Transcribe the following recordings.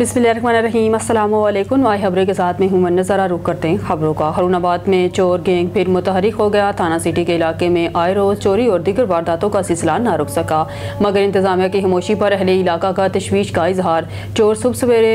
बिस्मिल्लाहिर्रहमानिर्रहीम। अस्सलाम वालेकुम। वाई खबरें के साथ में हूँ नज़ारा रुख करते हैं खबरों का। हरुणाबाद में चोर गैंग फिर मुतहरिक हो गया। थाना सिटी के इलाके में आए रोज़ चोरी और दीगर वारदातों का सिलसिला न रुक सका, मगर इंतजामिया की खामोशी पर अहले इलाका का तशवीश का इजहार। चोर सुबह सवेरे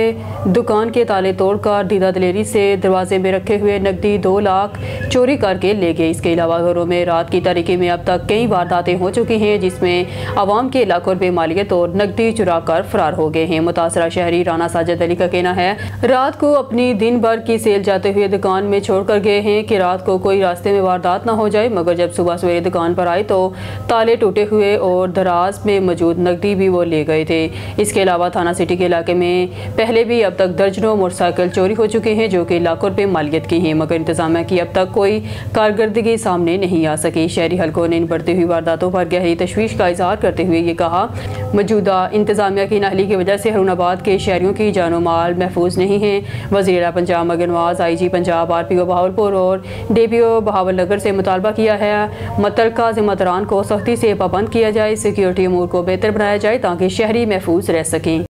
दुकान के ताले तोड़कर दीदा दिलेरी से दरवाजे में रखे हुए नकदी 2 लाख चोरी करके ले गए। इसके अलावा घरों में रात की तारीकी में अब तक कई वारदातें हो चुकी हैं, जिसमें आवाम के लाखों रुपये मालियत और नकदी चुरा कर फरार हो गए हैं। मुतासरा शहरी राना साजिद अली का कहना है, रात को अपनी दिन भर की सेल जाते हुए दुकान में छोड़कर गए हैं कि रात को कोई रास्ते में वारदात ना हो जाए, मगर जब सुबह सवेरे दुकान पर आए तो ताले टूटे हुए और दराज में मौजूद नकदी भी वो ले गए थे। इसके अलावा थाना सिटी के इलाके में पहले भी अब तक दर्जनों मोटरसाइकिल चोरी हो चुके हैं, जो कि लाखों रुपये मालियत की हैं, मगर इंतजामिया की अब तक कोई कारकर्दगी सामने नहीं आ सकी। शहरी हल्कों ने इन बढ़ती हुई वारदातों पर गहरी तशवीश का इजहार करते हुए ये कहा, मौजूदा इंतजामिया की नाहली की वजह से हरुणाबाद के शहरियों की जानो माल महफूज नहीं है। वज़ीर पंजाब मगर नवाज, IG पंजाब, RPO बहावलपुर और DPO बहावलनगर से मुतालबा किया है, मुतल्लिका ज़िम्मेदारान को सख्ती से पाबंद किया जाए, सिक्योरिटी अमूर को बेहतर बनाया जाए ताकि शहरी महफूज रह सकें।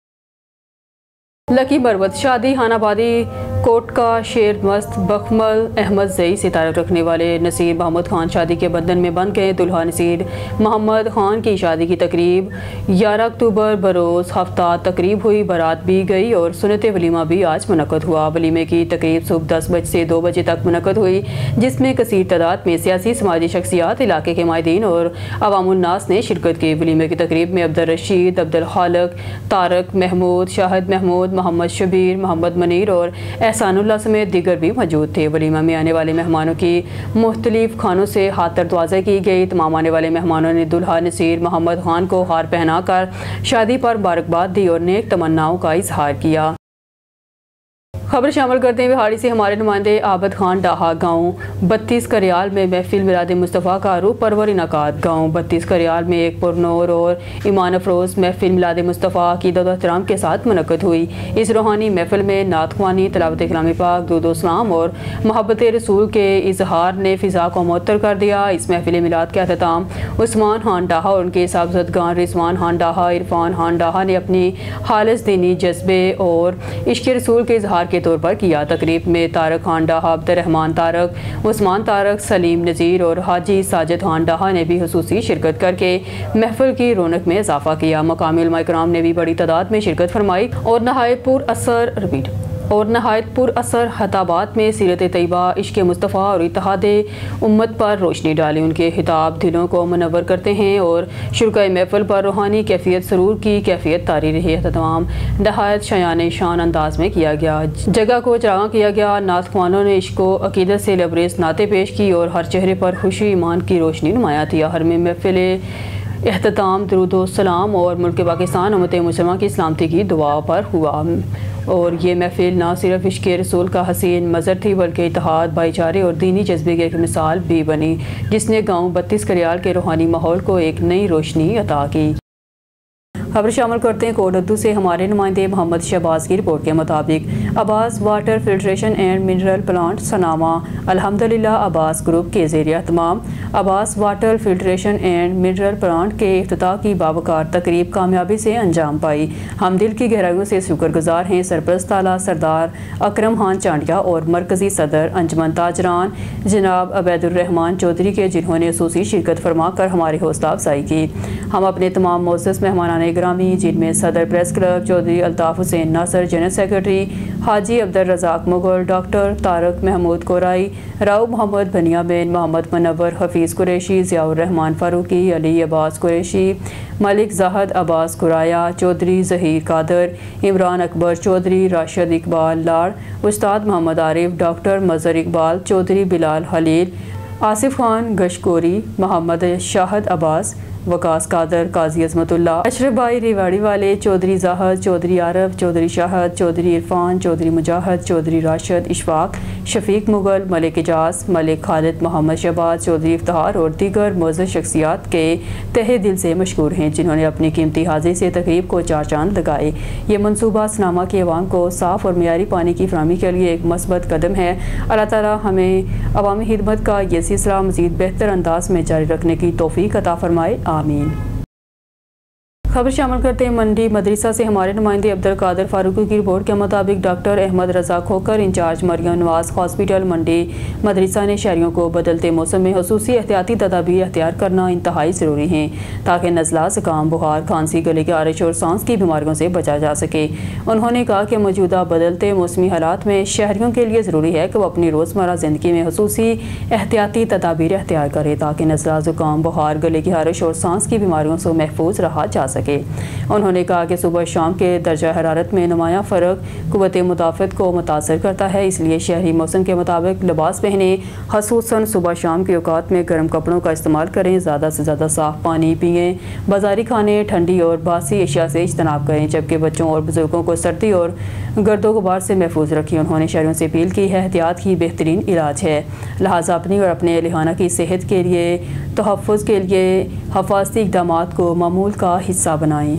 लकी बरवत शादी हानाबादी कोट का शेर मस्त बखमल अहमद जई से ताल्लुक़ रखने वाले नसीर मोहम्मद खान शादी के बंधन में बंध गए। दुल्हा नसीर मोहम्मद खान की शादी की तकरीब 11 अक्टूबर बरोज़ हफ्ता तकरीब हुई, बारात भी गई और सुन्नत वलीमा भी आज मुनक़द हुआ। वलीमे की तकरीब सुबह 10 बजे से 2 बजे तक मुनक़द हुई, जिसमें कसीर तादाद में सियासी समाजी शख्सियात, इलाके के माहिदीन और अवामुन्नास ने शिरकत की। वलीमे की तकरीब में अब्दुल रशीद, अब्दुल खालिक, तारक महमूद, शाहिद महमूद, मोहम्मद शबीर, मोहम्मद मनीर और एहसानुल्लाह समेत दीगर भी मौजूद थे। वलीमा में आने वाले मेहमानों की मुख्तलिफ खानों से हाथ तवाज़ा की गई। तमाम आने वाले मेहमानों ने दुल्हा नसीर मोहम्मद खान को हार पहनाकर शादी पर मुबारकबाद दी और नेक तमन्नाओं का इजहार किया। खबर शामिल करते हुए हाड़ी से हमारे नुमाइंदे आबद खान डाहा गाँव 32 करियाल में महफिल मिलाद मुस्तफ़ा का रूह परवर इनाकात। गाँव 32 करियाल में एक पुरनूर और ईमान अफरोज़ महफिल मिलाद मुस्तफ़ा की अक़ीदत व एहतराम के साथ मुनक़्क़द हुई। इस रूहानी महफिल में नात ख़्वानी, तिलावत कलाम पाक, दुरूद व सलाम और मोहब्बत रसूल के इजहार ने फ़िज़ा को मुअत्तर कर दिया। इस महफिल मिलाद का अहतमाम उस्मान खान डाहा और उनके साहबज़दगान रिजवान खान डाहा, इरफान खान डाहा ने अपनी खालिस दीनी जज्बे और इश्क़ रसूल के इजहार के तौर पर किया। तकरीब में तारक खान डाहा, अब्दुर्रहमान तारक, उस्मान तारक, सलीम नज़ीर और हाजी साजिद खान डाहा ने भी हुसूसी शिरकत करके महफिल की रौनक में इजाफा किया। मकामी उलमा इकराम ने भी बड़ी तादाद में शिरकत फरमाई और नहायत पुर असर खताबात में सीरत तैयबा, इश्क़ मुस्तफ़ा और इत्तेहाद उम्मत पर रोशनी डाली। उनके खिताब दिलों को मुनव्वर करते हैं और शुरकाए महफिल पर रूहानी कैफियत सरूर की कैफियत तारी रही। तमाम नहायत शयान शान अंदाज में किया गया। जगह को चरागां किया गया। नात ख़्वानों ने इश्क़ व अक़ीदत से लबरेज़ नाते पेश की और हर चेहरे पर खुशी ईमान की रोशनी नुमाया थी। हर में महफिल एहतताम दुरूद व सलाम और मुल्क पाकिस्तान उम्मत मुसलमान की सलामती की दुआ पर हुआ और ये महफिल न सिर्फ इश्क़ रसूल का हसीन मज़र थी, बल्कि इत्तेहाद, भाईचारे और दीनी जज्बे की एक मिसाल भी बनी, जिसने गाँव 32 करियाल के रूहानी माहौल को एक नई रोशनी अता की। खबर शामिल करते हैं कोटद्दू से हमारे नुमाइंदे मोहम्मद शहबाज की रिपोर्ट के मुताबिक Abbas water filtration and mineral plant सनामा अल्हम्दुलिल्लाह अब्बास ग्रुप के ज़रिए तमाम Abbas water filtration and mineral plant के इफ्तिताह की बावकार तकरीब कामयाबी से अंजाम पाई। हम दिल की गहराइयों से शुक्रगुजार हैं सरपरस्त आला सरदार अकरम खान चांडिया और मरकज़ी सदर अंजमन ताजरान जनाब अबैदुर्रहमान चौधरी के, जिन्होंने खुसूसी शिरकत फरमा कर हमारी हौसला अफजाई की। हम अपने तमाम मोअज़्ज़ज़ मेहमानान ग्रामी, जिनमें सदर प्रेस क्लब चौधरी अल्ताफ़ हुसैन नासर, general secretary Haji Abdul Razzaq Mughal, doctor Tarak Mahmood Core i, Rao Mohammad बनियामिन, Mohammad Munawwar, Hafeez Qureshi, Ziaur Rahman Farooqui, Ali Abbas Qureshi, Malik ज़ाहद Abbas कुराया, Chaudhary Zaheer Kader, Imran Akbar Chaudhary, Rashid Iqbal लाड़, उस्ताद मोहम्मद आरिफ, डॉक्टर मज़हर इकबाल चौधरी, बिलाल हलील, आसिफ खान गशकोरी, मोहम्मद शाहद अब्बास, वकास कादर, काजी अज़मतुल्लाह, अशरफ भाई रेवाड़ी वाले, चौधरी जाहद, चौधरी आरफ, चौधरी शाहद, चौधरी इरफान, चौधरी मुजाहद, चौधरी राशिद, इशफाक, शफीक मुगल, मलिक एजाज, मलिक खालिद, मोहम्मद शहबाज, चौधरी इफ्तिखार और दीगर मुअज़्ज़ज़ शख्सियात के तहे दिल से मशकूर हैं, जिन्होंने अपनी कीमती हाज़िरी से तकरीब को 4 चांद लगाए। ये मनसूबा सनामा की अवाम को साफ़ और मियारी पानी की फराहमी के लिए एक मस्बत कदम है। अल्लाह ताला हमें अवामी खिदमत का ये सिलसिला मज़ीद बेहतर अंदाज में जारी रखने की तौफ़ीक़ अता फ़रमाए। आमीन। खबर शामिल करते हैं मंडी मदरसा से हमारे नुमाइंदे अब्दुल कादिर फारूकी की रिपोर्ट के मुताबिक डॉक्टर अहमद रजा खोकर इंचार्ज मरियम नवाज हॉस्पिटल मंडी मदरसा ने शहरियों को बदलते मौसम में खुसूसी एहतियाती तदाबीर अख्तियार करना इंतहाई ज़रूरी है ताकि नज़ला, ज़ुकाम, बुखार, खांसी, गले की आरिश और सांस की बीमारियों से बचा जा सके। उन्होंने कहा कि मौजूदा बदलते मौसमी हालात में शहरियों के लिए ज़रूरी है कि वो अपनी रोज़मर्रा ज़िंदगी में खुसूसी एहतियाती तदाबीर अख्तियार करें ताकि नज़ला, ज़ुकाम, बुखार, गले की आरिश और सांस की बीमारियों से महफूज रहा जा सके। उन्होंने कहा कि सुबह शाम के दर्जा हरारत में नुमाया फ़र्क क़ुव्वत मुदाफ़त को मुतासर करता है, इसलिए शहरी मौसम के मुताबिक लिबास पहने, ख़ुसूसन सुबह शाम के औकात में गर्म कपड़ों का इस्तेमाल करें, ज़्यादा से ज़्यादा साफ़ पानी पिएँ, बाज़ारी खाने, ठंडी और बासी अशिया से इज्तनाब करें, जबकि बच्चों और बुजुर्गों को सर्दी और गर्दो गुबार से महफूज रखें। उन्होंने शहरियों से अपील की है, एहतियात ही बेहतरीन इलाज है, लिहाजा अपनी और अपने अहलिहाना की सेहत के लिए तहफ़्फ़ुज़ के लिए हिफाजती इक़दामात को मामूल का हिस्सा बनाएं।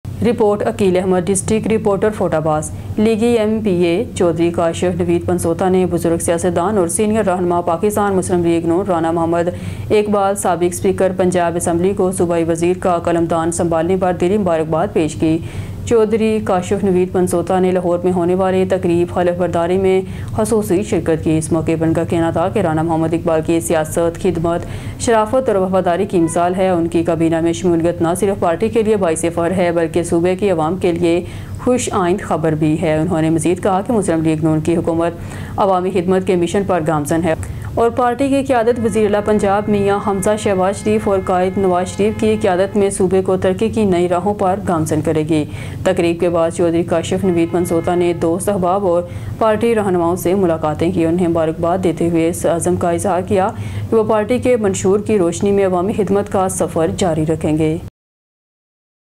Report Aqeel Ahmed, district reporter फोटाबाज। लीगी MPA चौधरी काशिफ नवीद पंसोता ने बुजुर्ग सियासतदान और सीनियर रहनुमा पाकिस्तान मुस्लिम लीग नून राना मोहम्मद इकबाल, साबिक स्पीकर पंजाब असम्बली को सूबाई वज़ीर का कलमदान संभालने पर दिली मुबारकबाद पेश की। चौधरी काशिफ नवीद पंसोता ने लाहौर में होने वाले तकरीब हलफ बरदारी में खसूसी शिरकत की। इस मौके पर उनका कहना था कि राना मोहम्मद इकबाल की सियासत, खिदमत, शराफत और वफादारी की मिसाल है। उनकी काबीना में शमूलियत न सिर्फ पार्टी के लिए बाइस फ़ख्र है बल्कि सूबे की अवाम के लिए खुश आइंद खबर भी है। उन्होंने मज़ीद कहा कि मुस्लिम लीग नून की हुकूमत अवामी खिदमत के मिशन पर गामज़न है और पार्टी की क़यादत वज़ीर-ए-आला पंजाब मियाँ हमजा शहबाज शरीफ और कायद नवाज शरीफ की क़यादत में सूबे को तरक्की की नई राहों पर गामज़न करेगी। तकरीब के बाद चौधरी काशिफ नवीद पंसोता ने दोस्त, अहबाब और पार्टी रहनुमाओं से मुलाकातें की। उन्हें मुबारकबाद देते हुए इस अज़म का इज़हार किया कि वो पार्टी के मंशूर की रोशनी में अवामी खिदमत का सफ़र जारी रखेंगे।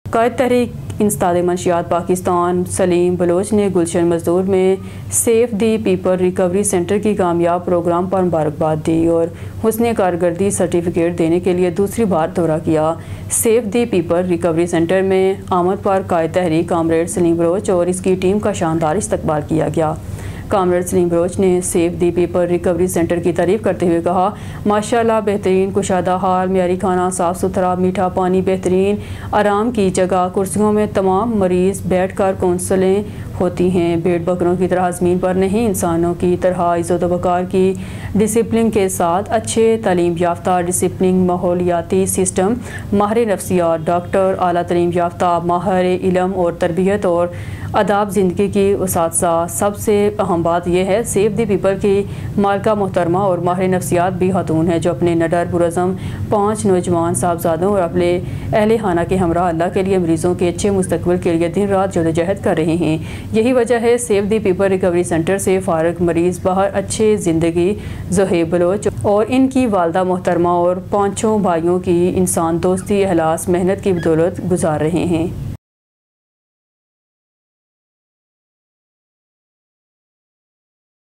कायद तहरीक इंसदाद मंशियात पाकिस्तान सलीम बलोच ने गुलशन मजदूर में safe the people recovery centre की कामयाब प्रोग्राम पर मुबारकबाद दी और हुस्न कारकर्दगी सर्टिफिकेट देने के लिए दूसरी बार दौरा किया। Safe the people recovery centre में आमद पर कायद तहरीक कामरेड सलीम बलोच और इसकी टीम का शानदार इस्तकबाल किया गया। कामरेड सलीम बलोच ने safe the people recovery centre की तारीफ करते हुए कहा, माशाल्लाह बेहतरीन कुशादा हाल, मियारी खाना, साफ़ सुथरा, मीठा पानी, बेहतरीन आराम की जगह, कुर्सियों में तमाम मरीज़ बैठकर काउंसलें होती हैं, भेड़ बकरों की तरह ज़मीन पर नहीं, इंसानों की तरह इज़्ज़त वक़ार की डिसिप्लिन के साथ अच्छे तालीम याफ्ता डिसिप्लिन माहौलियाती सिस्टम, माहिर नफ्सियात डॉक्टर, आला तालीम याफ्ता माहिर इल्म और तरबियत और आदाब ज़िंदगी की उसातज़ा। सबसे अहम बात यह है, सेफ दी पीपल की मालका मोहतरमा और माहिर नफ्सियात भी खातून है जो अपने नडर पुरज़म 5 नौजवान साहबजादों और अपने अहले खाना के हमरा अल्लाह के लिए मरीज़ों के अच्छे मुस्तकबिल के लिए दिन रात जदोजहद कर रहे हैं। यही वजह है safe the people recovery centre से फारग मरीज़ बाहर अच्छे ज़िंदगी ज़ुहैब बलोच और इनकी वालदा मोहतरमा और 5 भाइयों की इंसान दोस्ती, अहलास, मेहनत की बदौलत गुजार रहे हैं।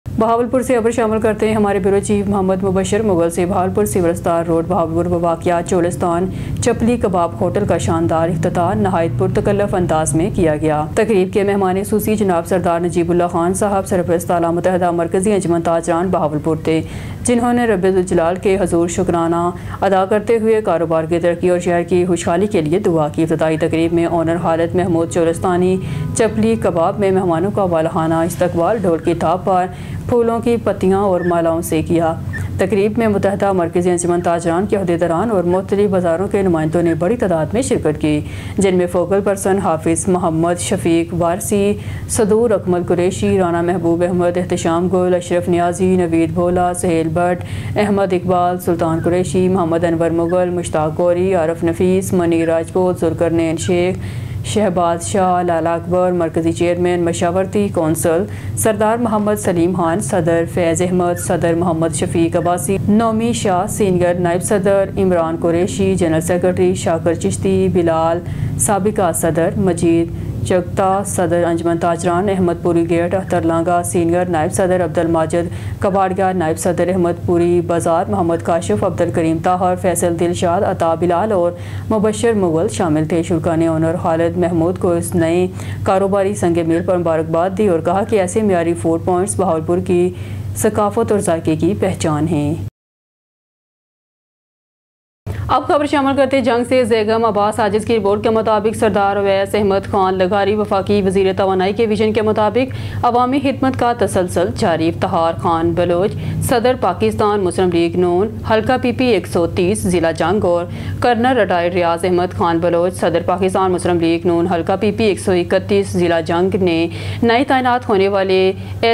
बहावलपुर से खबर शामिल करते हैं हमारे ब्यूरो चीफ मोहम्मद मुबशर मुगल से। बहावलपुर सिविल अस्पताल रोड बहावलपुर में वाक़िया चोलिस्तान चपली कबाब होटल का शानदार इफ्तिताह नहायत पुरतकल्लफ अंदाज में किया गया। तकरीब के मेहमान खुसूसी जनाब सरदार नजीबुल्लाह खान साहब सरपरस्त आला मुत्तहदा मरकज़ी अंजुमन ताजरान बहावलपुर थे, जिन्होंने रब्बुल जलाल के हजूर शुक्राना अदा करते हुए कारोबार की तरक्की और शहर की खुशहाली के लिए दुआ की। इफ्तिताही तकरीब में ऑनर हालत महमूद चोलिस्तानी चपली कबाब में मेहमानों का वालहाना इस्तकबाल ढोल की थाप पर फूलों की पत्तियां और मालाओं से किया। तकरीब में मुत्तहदा मरकज़ी अंजुमन ताजरान के अहदेदारान और मुख्तलिफ बाज़ारों के नुमाइंदों ने बड़ी तादाद में शिरकत की, जिनमें फोकल पर्सन हाफिज़ मोहम्मद शफीक वारसी, सदूर अकमल कुरैशी, राना महबूब अहमद, एहतशाम गुल, अशरफ नियाजी, नवीद भोला, सहेल भट्ट, अहमद इकबाल, सुल्तान कुरैशी, मोहम्मद अनवर मुगल, मुश्ताक गौरी, आरफ नफीस, मनीर राजपूत, जुल्करनैन शेख, शहबाज शाह, लाला अकबर, मरकज़ी चेयरमैन मशावरती कौंसल सरदार मोहम्मद सलीम खान, सदर फैज़ अहमद, सदर मोहम्मद शफीक अब्बासी, नौमी शाह, सीनियर नायब सदर इमरान कुरैशी, जनरल सेक्रेटरी शाकर चिश्ती, बिलाल साबिका सदर, मजीद जगता सदर अंजुमन ताजरान, अहमदपुरी गेट अख्तर लांगा, सीनियर नायब सदर अब्दुल माजिद कबाड़िया, नायब सदर अहमदपुरी बाज़ार मोहम्मद काशिफ, अब्दुल करीम ताहर, फैसल दिलशाद, अता बिलाल और मुबशर मुगल शामिल थे। शुरा ने ऑनर खालिद महमूद को इस नए कारोबारी संग मेल पर मुबारकबाद दी और कहा कि ऐसे मियारी फूड पॉइंट्स बहावलपुर की सकाफत और जायके की पहचान हैं। अब खबर शामिल करते जंग से बेगम अब्बास आजिज की रिपोर्ट के मुताबिक सरदार अवैस अहमद खान लगारी वफाकी वज़ीर तवानाई के विजन के मुताबिक अवामी खिदमत का तसलसल जारी। इफ्तिखार खान बलोच सदर पाकिस्तान मुस्लिम लीग नून हल्का PP 130 ज़िला जंग और कर्नल रिटायर्ड रियाज अहमद खान बलोच सदर पाकिस्तान मुस्लिम लीग नून हल्का PP 131 ज़िला जंग ने नए तैनात होने वाले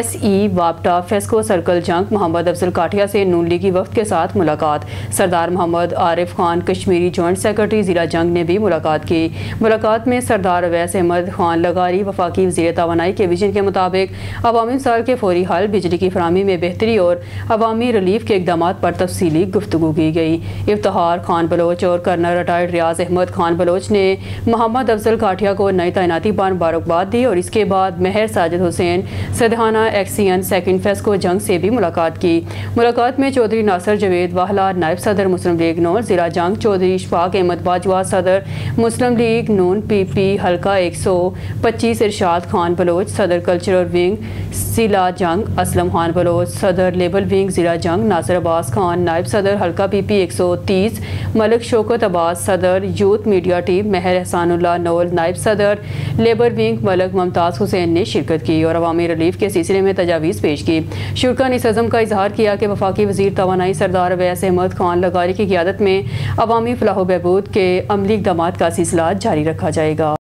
SE वापटा फेस्को सर्कल जंग मोहम्मद अफजल काठिया से नून लीगी वफ्द के साथ मुलाकात। सरदार मोहम्मद आरिफ खान कश्मीरी जॉइंट सेक्रेटरी ज़िला जंग ने भी मुलाकात की। मुलाकात में सरदार अवैस अहमद खान लगारी वफाकी वज़ीर तवानाई के विजन के मुताबिक अवामी मसाइल के फौरी हल, बिजली की फराहमी में बेहतरी और अवामी रिलीफ के इक़दाम पर तफसीली गुफ्तगू की गई। इफ्तिखार खान बलोच और कर्नल रिटायर्ड रियाज अहमद खान बलोच ने मोहम्मद अफजल काठिया को नई तैनाती पर मुबारकबाद दी और इसके बाद महर साजिद हुसैन सदहाना एक्सियन सेकंड फेस्को जंग से भी मुलाकात की। मुलाकात में चौधरी नासर जवेद वाहला नायब सदर मुस्लिम लीग नून ज़िला जंग, चौधरी इशफाक अहमद बाजवा सदर मुस्लिम लीग नून PP हल्का 125 इरशाद खान बलोच सदर कल्चरल विंग ज़िला जंग, असलम खान बलोच सदर लेबर विंग ज़िला जंग, नासिर अब्बास खान नायब सदर हल्का PP 130, मलिक शौकत अब्बास सदर यूथ मीडिया टीम, महर एहसानुल्लाह नौल नायब सदर लेबर विंग, मलिक मुमताज़ हुसैन ने शिरकत की और अवामी रिलीफ के सिलसिले में तजावीज़ पेश की। शुरा ने इस अज़म का इजहार किया कि वफाकी वज़ीर तवानाई सरदार अवैस अहमद खान लगारी की क़ियादत में अवामी फलाह बहबूद के अमली इक़दामात का सिलसिला जारी रखा जाएगा।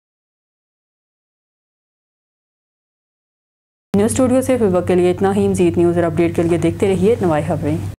न्यूज़ स्टूडियो से फिर वक्त के लिए इतना ही। मज़ीद न्यूज़ और अपडेट के लिए देखते रहिए नवाई खबरें।